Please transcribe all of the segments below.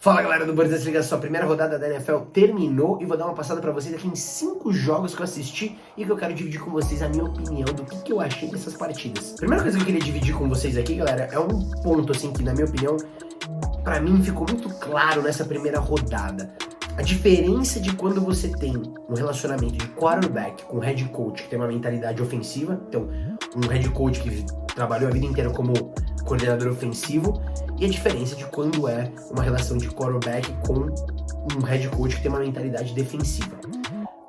Fala galera do Bundesliga, sua primeira rodada da NFL terminou e vou dar uma passada pra vocês aqui em 5 jogos que eu assisti e que eu quero dividir com vocês a minha opinião do que eu achei dessas partidas. Primeira coisa que eu queria dividir com vocês aqui, galera, é um ponto assim que na minha opinião, pra mim ficou muito claro nessa primeira rodada. A diferença de quando você tem um relacionamento de quarterback com head coach que tem uma mentalidade ofensiva, então um head coach que trabalhou a vida inteira como coordenador ofensivo, e a diferença de quando é uma relação de quarterback com um head coach que tem uma mentalidade defensiva.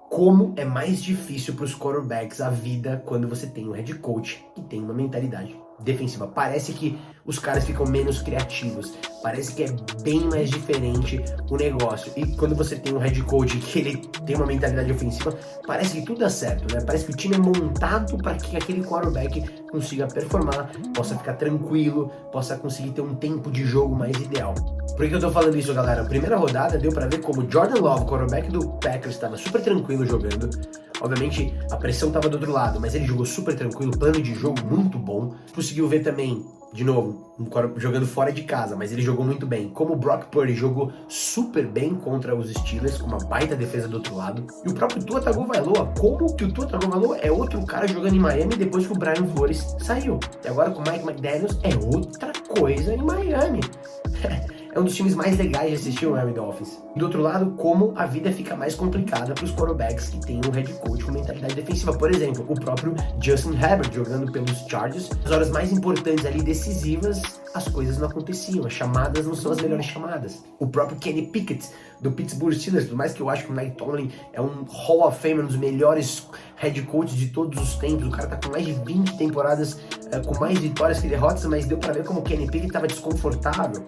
Como é mais difícil para os quarterbacks a vida quando você tem um head coach que tem uma mentalidade defensiva. Parece que os caras ficam menos criativos, parece que é bem mais diferente o negócio. E quando você tem um head coach que ele tem uma mentalidade ofensiva, parece que tudo dá certo, né? Parece que o time é montado para que aquele quarterback consiga performar, possa ficar tranquilo, possa conseguir ter um tempo de jogo mais ideal. Por que eu tô falando isso, galera? A primeira rodada deu pra ver como Jordan Love, quarterback do Packers, estava super tranquilo jogando. Obviamente, a pressão tava do outro lado, mas ele jogou super tranquilo, plano de jogo muito bom. Conseguiu ver também, de novo, jogando fora de casa, mas ele jogou muito bem. Como o Brock Purdy jogou super bem contra os Steelers, com uma baita defesa do outro lado. E o próprio Tua Tagovailoa, como que o Tua Tagovailoa é outro cara jogando em Miami depois que o Brian Flores saiu. E agora com o Mike McDaniels é outra coisa em Miami. É um dos times mais legais de assistir o Miami Dolphins. Do outro lado, como a vida fica mais complicada para os quarterbacks que têm um head coach com mentalidade defensiva. Por exemplo, o próprio Justin Herbert jogando pelos Chargers. Nas horas mais importantes ali, decisivas, as coisas não aconteciam. As chamadas não são as melhores chamadas. O próprio Kenny Pickett do Pittsburgh Steelers, por mais que eu acho que o Mike Tomlin é um Hall of Fame, um dos melhores head coaches de todos os tempos. O cara tá com mais de 20 temporadas com mais vitórias que derrotas, mas deu para ver como o Kenny Pickett estava desconfortável.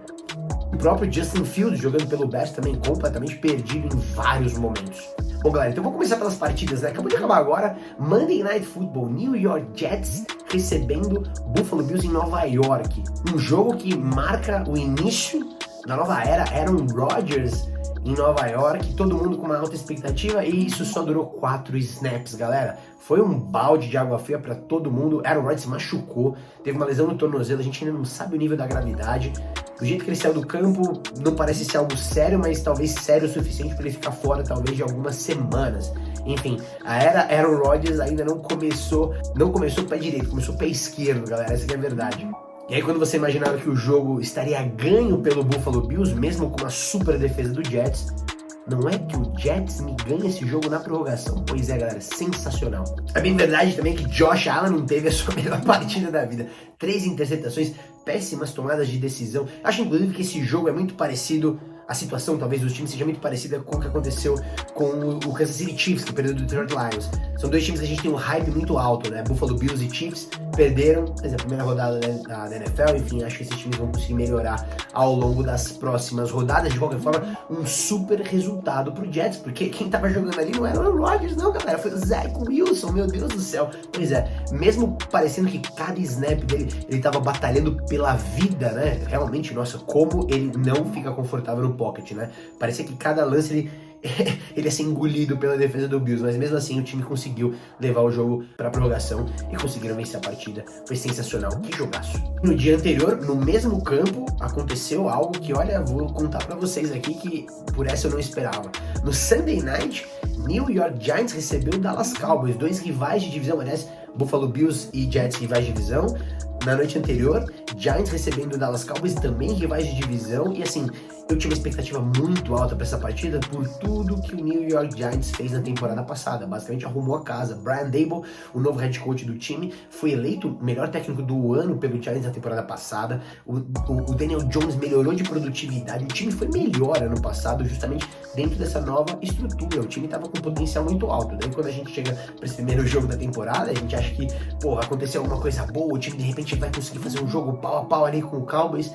O próprio Justin Fields jogando pelo Bears também completamente perdido em vários momentos. Bom, galera, então vamos começar pelas partidas, né? Acabou de acabar agora, Monday Night Football, New York Jets recebendo Buffalo Bills em Nova York. Um jogo que marca o início da nova era Aaron Rodgers em Nova York, todo mundo com uma alta expectativa, e isso só durou 4 snaps, galera. Foi um balde de água fria para todo mundo. Aaron Rodgers se machucou, teve uma lesão no tornozelo, a gente ainda não sabe o nível da gravidade. Do jeito que ele saiu do campo, não parece ser algo sério, mas talvez sério o suficiente para ele ficar fora, talvez, de algumas semanas. Enfim, a era Aaron Rodgers ainda não começou pé direito, começou pé esquerdo, galera, essa que é a verdade. E aí quando você imaginava que o jogo estaria ganho pelo Buffalo Bills, mesmo com uma super defesa do Jets, não é que o Jets me ganha esse jogo na prorrogação. Pois é, galera, sensacional. É bem verdade também que Josh Allen não teve a sua melhor partida da vida. 3 interceptações, péssimas tomadas de decisão. Acho inclusive que esse jogo é muito parecido, a situação talvez dos times seja muito parecida com o que aconteceu com o Kansas City Chiefs, que perdeu do Detroit Lions. São dois times que a gente tem um hype muito alto, né? Buffalo Bills e Chiefs perderam, mas é a primeira rodada da NFL, enfim, acho que esses times vão conseguir melhorar ao longo das próximas rodadas. De qualquer forma, um super resultado pro Jets, porque quem tava jogando ali não era o Aaron Rodgers, não, galera, foi o Zach Wilson, meu Deus do céu. Pois é, mesmo parecendo que cada snap dele, ele tava batalhando pela vida, né? Realmente, nossa, como ele não fica confortável no pocket, né? Parecia que cada lance ele ia ser engolido pela defesa do Bills, mas mesmo assim o time conseguiu levar o jogo pra prorrogação e conseguiram vencer a partida. Foi sensacional, que jogaço. No dia anterior, no mesmo campo, aconteceu algo que, olha, vou contar pra vocês aqui que por essa eu não esperava. No Sunday Night, New York Giants recebeu o Dallas Cowboys, dois rivais de divisão, aliás, Buffalo Bills e Jets rivais de divisão. Na noite anterior, Giants recebendo o Dallas Cowboys, também rivais de divisão, e assim, eu tinha uma expectativa muito alta para essa partida por tudo que o New York Giants fez na temporada passada. Basicamente arrumou a casa. Brian Daboll, o novo head coach do time, foi eleito o melhor técnico do ano pelo Giants na temporada passada. O Daniel Jones melhorou de produtividade. O time foi melhor ano passado, justamente dentro dessa nova estrutura. O time estava com um potencial muito alto. Daí quando a gente chega para esse primeiro jogo da temporada, a gente acha que, porra, aconteceu alguma coisa boa, o time de repente vai conseguir fazer um jogo pau a pau ali com o Cowboys.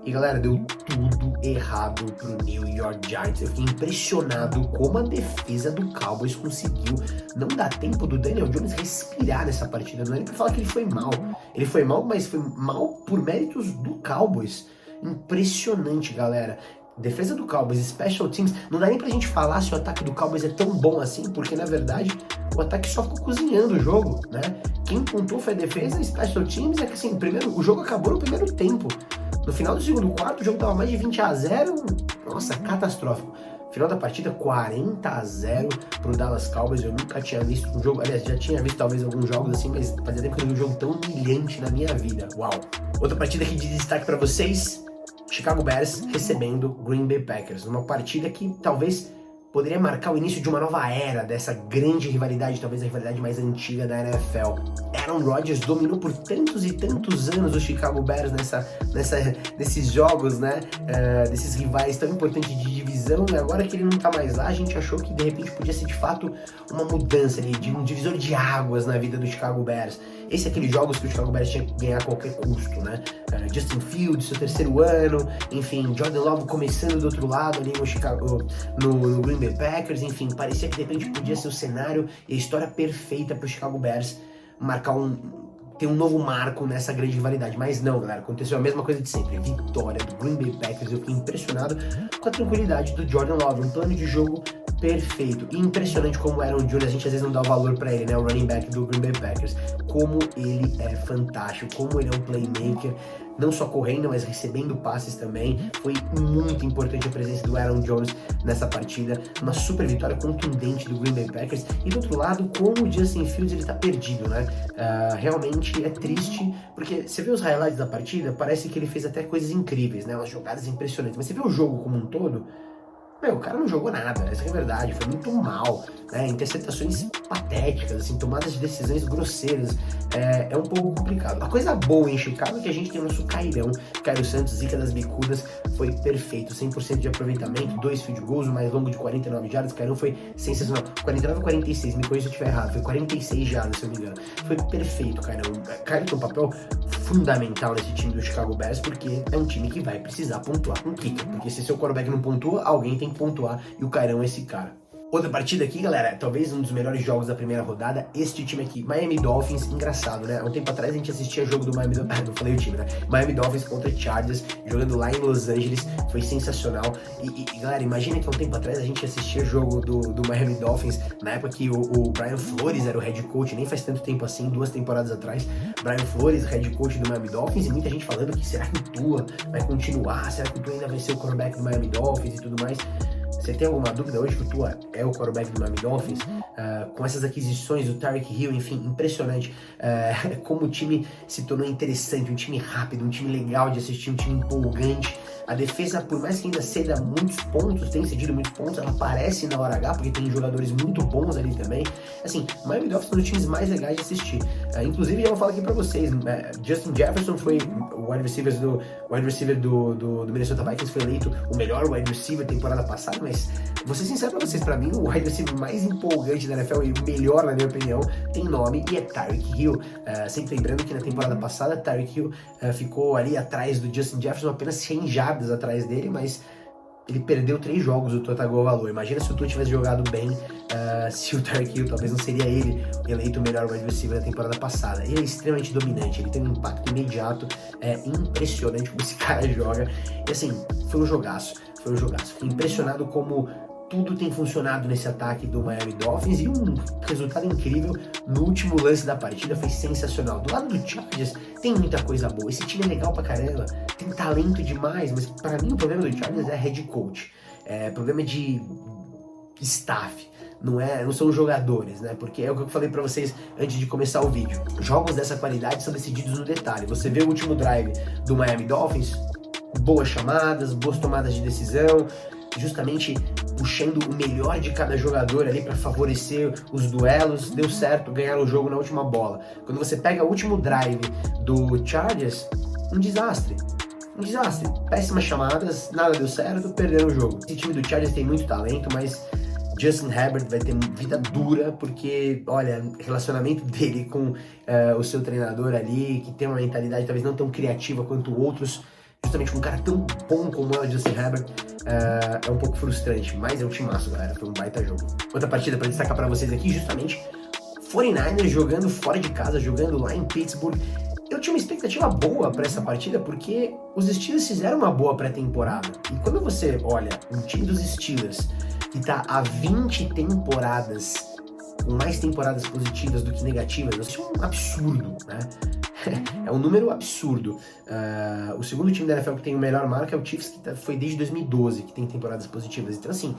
E galera, deu tudo errado pro New York Giants. Eu fiquei impressionado como a defesa do Cowboys conseguiu não dar tempo do Daniel Jones respirar nessa partida. Não é nem pra falar que ele foi mal. Ele foi mal, mas foi mal por méritos do Cowboys. Impressionante, galera. Defesa do Cowboys, Special Teams, não dá nem pra gente falar se o ataque do Cowboys é tão bom assim, porque na verdade o ataque só ficou cozinhando o jogo, né? Quem contou foi a defesa e Special Teams, é que assim, o jogo acabou no primeiro tempo. No final do segundo quarto, o jogo tava mais de 20-0, nossa, catastrófico. Final da partida, 40-0 pro Dallas Cowboys. Eu nunca tinha visto um jogo, aliás, já tinha visto talvez alguns jogos assim, mas fazia tempo que eu não vi um jogo tão humilhante na minha vida. Uau! Outra partida aqui de destaque para vocês, Chicago Bears recebendo Green Bay Packers. Uma partida que talvez poderia marcar o início de uma nova era dessa grande rivalidade, talvez a rivalidade mais antiga da NFL. Aaron Rodgers dominou por tantos e tantos anos o Chicago Bears nesses jogos, né? Desses rivais tão importantes de divisão, e agora que ele não tá mais lá, a gente achou que de repente podia ser de fato uma mudança ali, de um divisor de águas na vida do Chicago Bears. Esse é aqueles jogos que o Chicago Bears tinha que ganhar a qualquer custo, né? Justin Fields, seu terceiro ano, enfim, Jordan Love começando do outro lado ali no Green Bay Packers, enfim, parecia que de repente podia ser o cenário e a história perfeita pro Chicago Bears ter um novo marco nessa grande rivalidade. Mas não, galera, aconteceu a mesma coisa de sempre. Vitória do Green Bay Packers. Eu fiquei impressionado com a tranquilidade do Jordan Love, um plano de jogo perfeito. E impressionante como o Aaron Jones, a gente às vezes não dá valor pra ele, né? O running back do Green Bay Packers. Como ele é fantástico, como ele é um playmaker, não só correndo, mas recebendo passes também. Foi muito importante a presença do Aaron Jones nessa partida. Uma super vitória contundente do Green Bay Packers. E do outro lado, como o Justin Fields, ele tá perdido, né? Realmente é triste, porque você vê os highlights da partida, parece que ele fez até coisas incríveis, né? Umas jogadas impressionantes. Mas você vê o jogo como um todo, o cara não jogou nada, essa é a verdade, foi muito mal, né? Interceptações patéticas, assim, tomadas de decisões grosseiras, é um pouco complicado. A coisa boa em Chicago é que a gente tem o nosso Cairão, Cairo Santos, zica das bicudas, foi perfeito, 100% de aproveitamento, 2 field goals, o mais longo de 49 jardas, o Cairão foi sensacional, 49 ou 46, me corrija se eu estiver errado, foi 46 jardas, se eu não me engano, foi perfeito, Cairão. Cairão tem um papel fundamental nesse time do Chicago Bears, porque é um time que vai precisar pontuar com kicker, porque se seu quarterback não pontua, alguém tem que pontuar, e o Cairão é esse cara. Outra partida aqui, galera, talvez um dos melhores jogos da primeira rodada, este time aqui, Miami Dolphins, engraçado, né? Há um tempo atrás a gente assistia jogo do Miami Dolphins, não falei o time, né? Miami Dolphins contra Chargers, jogando lá em Los Angeles, foi sensacional. E galera, imagina que há um tempo atrás a gente assistia jogo do Miami Dolphins, na época que o Brian Flores era o head coach, nem faz tanto tempo assim, 2 temporadas atrás, Brian Flores, head coach do Miami Dolphins, e muita gente falando que será que o Tua vai continuar, será que o Tua ainda vai ser o quarterback do Miami Dolphins e tudo mais. Você tem alguma dúvida hoje que o Tua é o quarterback do Miami Dolphins? Com essas aquisições do Tyreek Hill, enfim, impressionante como o time se tornou interessante, um time rápido, um time legal de assistir, um time empolgante. A defesa, por mais que ainda ceda muitos pontos, tem cedido muitos pontos, ela aparece na hora H, porque tem jogadores muito bons ali também. Assim, o Miami Dolphins é um dos times mais legais de assistir. Inclusive, já vou falar aqui pra vocês, Justin Jefferson foi o wide receiver do Minnesota Vikings, foi eleito o melhor wide receiver temporada passada, mas vou ser sincero pra vocês, pra mim o wide receiver mais empolgante da NFL e o melhor, na minha opinião, tem nome e é Tyreek Hill. Sempre lembrando que na temporada passada, Tyreek Hill ficou ali atrás do Justin Jefferson, apenas 100 jardas atrás dele, mas ele perdeu 3 jogos, o Tua pagou o valor. Imagina se o Tua tivesse jogado bem, se o Tyreek Hill talvez não seria ele eleito o melhor wide receiver da temporada passada. Ele é extremamente dominante, ele tem um impacto imediato, é impressionante como esse cara joga. E assim, foi um jogaço. Fiquei impressionado como tudo tem funcionado nesse ataque do Miami Dolphins e um resultado incrível no último lance da partida, foi sensacional. Do lado do Chargers tem muita coisa boa, esse time é legal pra caramba, tem talento demais, mas para mim o problema do Chargers é head coach, problema de staff. Não são os jogadores, né? Porque é o que eu falei pra vocês antes de começar o vídeo. Jogos dessa qualidade são decididos no detalhe. Você vê o último drive do Miami Dolphins, boas chamadas, boas tomadas de decisão, justamente puxando o melhor de cada jogador ali para favorecer os duelos, deu certo, ganharam o jogo na última bola. Quando você pega o último drive do Chargers, um desastre, péssimas chamadas, nada deu certo, perderam o jogo. Esse time do Chargers tem muito talento, mas Justin Herbert vai ter vida dura, porque, olha, relacionamento dele com o seu treinador ali, que tem uma mentalidade talvez não tão criativa quanto outros, justamente com um cara tão bom como é o Justin Herbert, é um pouco frustrante, mas é um timaço, galera, foi um baita jogo. Outra partida para destacar para vocês aqui, justamente, 49ers jogando fora de casa, jogando lá em Pittsburgh. Eu tinha uma expectativa boa para essa partida, porque os Steelers fizeram uma boa pré-temporada. E quando você olha um time dos Steelers que tá há 20 temporadas, com mais temporadas positivas do que negativas, isso é um absurdo, né? é um número absurdo. O segundo time da NFL que tem o melhor marca é o Chiefs, que foi desde 2012, que tem temporadas positivas. Então, assim,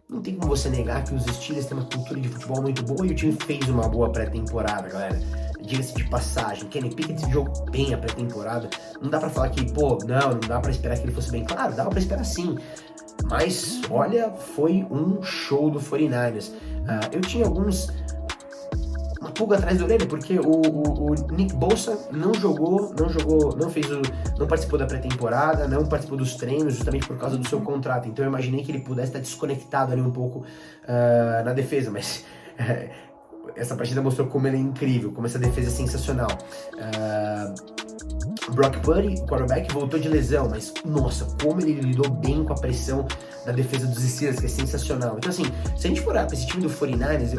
não tem como você negar que os Steelers têm uma cultura de futebol muito boa e o time fez uma boa pré-temporada, galera. Diga-se de passagem, Kenny Pickett jogou bem a pré-temporada. Não dá pra falar que, não dá pra esperar que ele fosse bem. Claro, dava pra esperar sim. Mas, olha, foi um show do 49ers. Eu tinha uma pulga atrás da orelha, porque o Nick Bosa não participou da pré-temporada, não participou dos treinos, justamente por causa do seu contrato. Então eu imaginei que ele pudesse estar desconectado ali um pouco na defesa, mas essa partida mostrou como ele é incrível, como essa defesa é sensacional. Brock Purdy, o quarterback, voltou de lesão, mas nossa, como ele lidou bem com a pressão da defesa dos Steelers, que é sensacional. Então, assim, se a gente for olhar pra esse time do 49ers,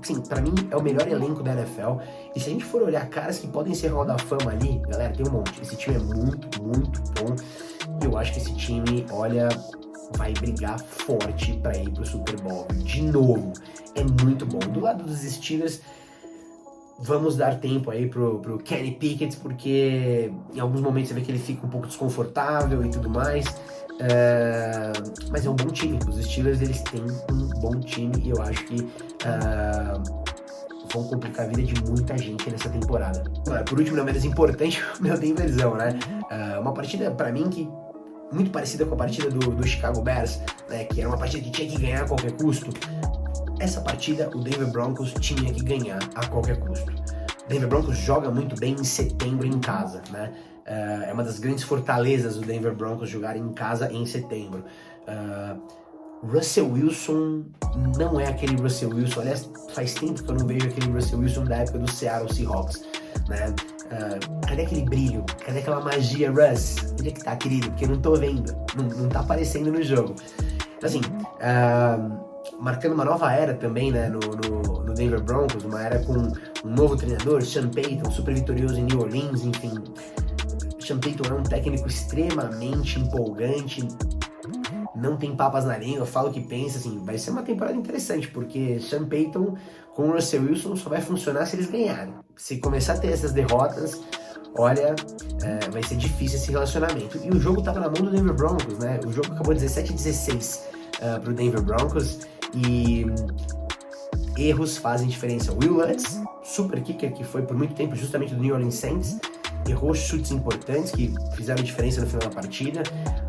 assim, pra mim é o melhor elenco da NFL. E se a gente for olhar caras que podem ser Hall da Fama ali, galera, tem um monte. Esse time é muito, muito bom. E eu acho que esse time, olha, vai brigar forte pra ir pro Super Bowl. De novo, é muito bom. Do lado dos Steelers, vamos dar tempo aí pro Kenny Pickett, porque em alguns momentos você vê que ele fica um pouco desconfortável e tudo mais. Mas é um bom time. Os Steelers, eles têm um bom time e eu acho que vão complicar a vida de muita gente nessa temporada. Por último, não menos importante, o meu Denverzão, né? Uma partida, pra mim, que muito parecida com a partida do Chicago Bears, né? Que era uma partida que tinha que ganhar a qualquer custo. Essa partida, o Denver Broncos tinha que ganhar a qualquer custo. O Denver Broncos joga muito bem em setembro em casa, né? É uma das grandes fortalezas do Denver Broncos jogar em casa em setembro. Russell Wilson não é aquele Russell Wilson. Aliás, faz tempo que eu não vejo aquele Russell Wilson da época do Seattle Seahawks, né? Cadê aquele brilho? Cadê aquela magia, Russ? Onde é que tá, querido? Porque eu não tô vendo. Não tá aparecendo no jogo. Então, assim, marcando uma nova era também, né, no Denver Broncos, uma era com um novo treinador, Sean Payton, super vitorioso em New Orleans, enfim. Sean Payton é um técnico extremamente empolgante, não tem papas na língua, fala o que pensa, assim, vai ser uma temporada interessante, porque Sean Payton com o Russell Wilson só vai funcionar se eles ganharem. Se começar a ter essas derrotas, olha, vai ser difícil esse relacionamento. E o jogo tava na mão do Denver Broncos, né, o jogo acabou 17-16 pro Denver Broncos, e erros fazem diferença. Will Lutz, super kicker, que foi por muito tempo justamente do New Orleans Saints, errou chutes importantes que fizeram diferença no final da partida.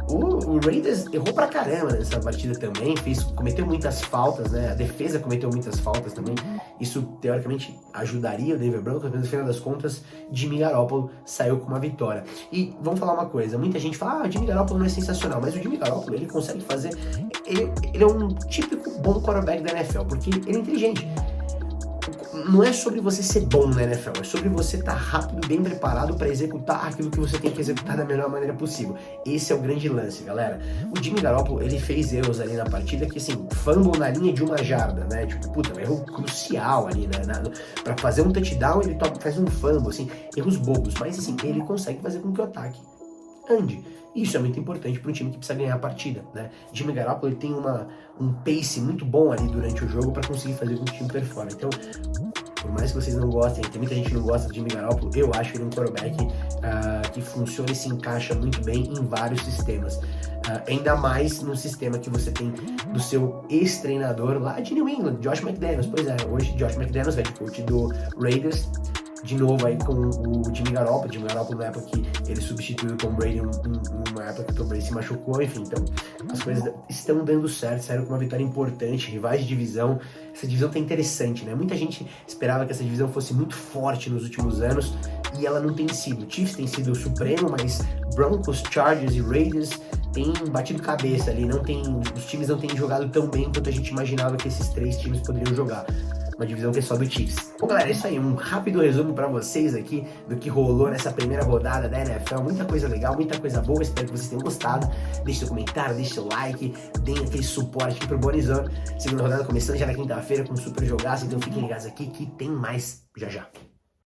O Raiders errou pra caramba nessa partida também, cometeu muitas faltas, né? A defesa cometeu muitas faltas também. Isso, teoricamente, ajudaria o Denver Broncos, mas no final das contas, Jimmy Garoppolo saiu com uma vitória. E vamos falar uma coisa, muita gente fala, o Jimmy Garoppolo não é sensacional, mas o Jimmy Garoppolo, ele consegue fazer... Ele é um típico bom quarterback da NFL, porque ele é inteligente. Não é sobre você ser bom na NFL, é sobre você estar rápido, bem preparado para executar aquilo que você tem que executar da melhor maneira possível. Esse é o grande lance, galera. O Jimmy Garoppolo, ele fez erros ali na partida que, assim, fumble na linha de 1 jarda, né? Tipo, um erro crucial ali, né? Pra fazer um touchdown, ele faz um fumble, assim, erros bobos. Mas, assim, ele consegue fazer com que o ataque ande. Isso é muito importante para um time que precisa ganhar a partida, né? Jimmy Garoppolo, ele tem um pace muito bom ali durante o jogo para conseguir fazer com que o time performe. Então, por mais que vocês não gostem, tem muita gente que não gosta de Jimmy Garoppolo, eu acho ele um quarterback que funciona e se encaixa muito bem em vários sistemas. Ainda mais no sistema que você tem do seu ex-treinador lá de New England, Josh McDaniels. Pois é, hoje Josh McDaniels, head coach do Raiders, de novo aí com o Jimmy Garoppolo. Jimmy Garoppolo na época que ele substituiu o Tom Brady, numa época que o Tom Brady se machucou, enfim, então as coisas estão dando certo, saíram com uma vitória importante, rivais de divisão. Essa divisão tá interessante, né? Muita gente esperava que essa divisão fosse muito forte nos últimos anos e ela não tem sido. O Chiefs tem sido o supremo, mas Broncos, Chargers e Raiders têm batido cabeça ali, os times não têm jogado tão bem quanto a gente imaginava que esses três times poderiam jogar. Uma divisão que é só do Chiefs. Bom, galera, é isso aí, um rápido resumo pra vocês aqui do que rolou nessa primeira rodada da NFL. Muita coisa legal, muita coisa boa, espero que vocês tenham gostado. Deixe seu comentário, deixe seu like, deem aquele suporte aqui pro Bonizão. Segunda rodada começando já na quinta-feira com um super jogaço, então fiquem ligados aqui que tem mais já já.